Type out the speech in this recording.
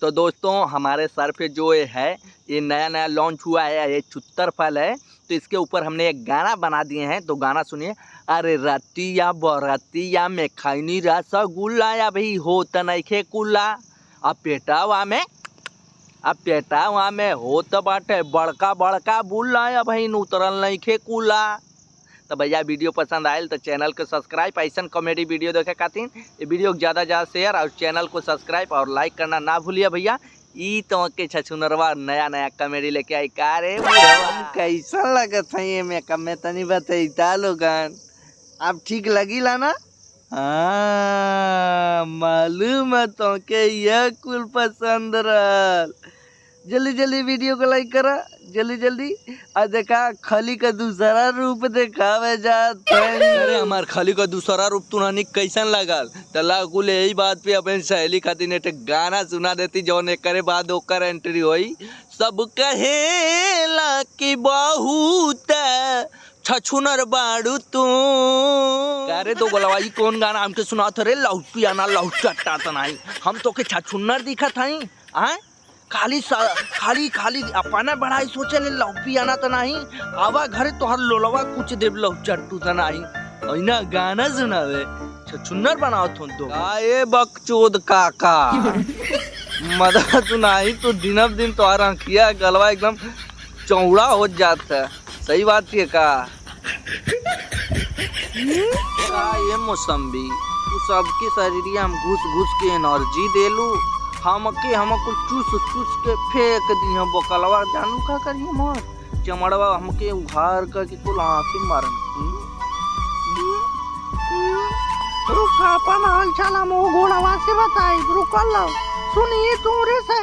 तो दोस्तों हमारे सर पे जो ये नया लॉन्च हुआ है, ये चुत्तर फल है। तो इसके ऊपर हमने एक गाना बना दिए हैं, तो गाना सुनिए। अरे रतिया बरतिया में खैनी रसगुल्ला या भाई होत नइखे कुल्ला, अब पेटावा में होत बाटे बड़का बड़का बुल्ला या भाई उतरल नइखे कुल्ला। तो भैया वीडियो पसंद आयल तो चैनल को सब्सक्राइब, ऐसा कॉमेडी वीडियो देखे खातिर ये वीडियो को ज़्यादा शेयर और चैनल को सब्सक्राइब और लाइक करना ना भूलिए भैया। ई तो के छछुनरवा नया कॉमेडी लेके आई का रे कैसा लगत है ये मेकअप में तनी बताइता लोगन, अब ठीक लगी ना? हाँ मालूम है तो के यह कुल पसंद रहा। जल्दी वीडियो को लाइक करा, जल्दी और देखा खली का दूसरा रूप दिखावे जात है। अरे हमार खली का दूसरा रूप तुनानी कैसन लगल? तला कुल यही बात पे अपन सहेली खातिर ने गाना सुना देती जौन एकरे बाद ओकर एंट्री होई। सब कहेला कि बहुत छछुनर बाड़ू तू। अरे तो बोलवाई कौन गाना हमके सुना था रे? लौटियाना लौटटा तो नहीं, हम तो के छछुनर दिखत हई। आए खाली अपना बढ़ाई सोचे ले लौटियाना तो नहीं, आवा घरे तोहर लोलवा कुछ देव लौचट्टू तो नहीं। ऐना गाना सुनावे छछुनर बनाओ तुम तो ए बकचोद काका मदद तू नहीं तो दिन ब दिन तोहर आँखिया गलवा एकदम चौड़ा हो जाता है। सही बात है का? ये मौसम्बी तू सबके शरीर हम घुस के एनर्जी देलू, हमको चूस के फेंक दी हम बोकलवा। जानू का करिए मोर चमड़वा हमके उघार करके कुल आँखें मारन। रुका अपन हाल चाल हम घोड़वा से बताई, रुकल सुनिए तुमरे से।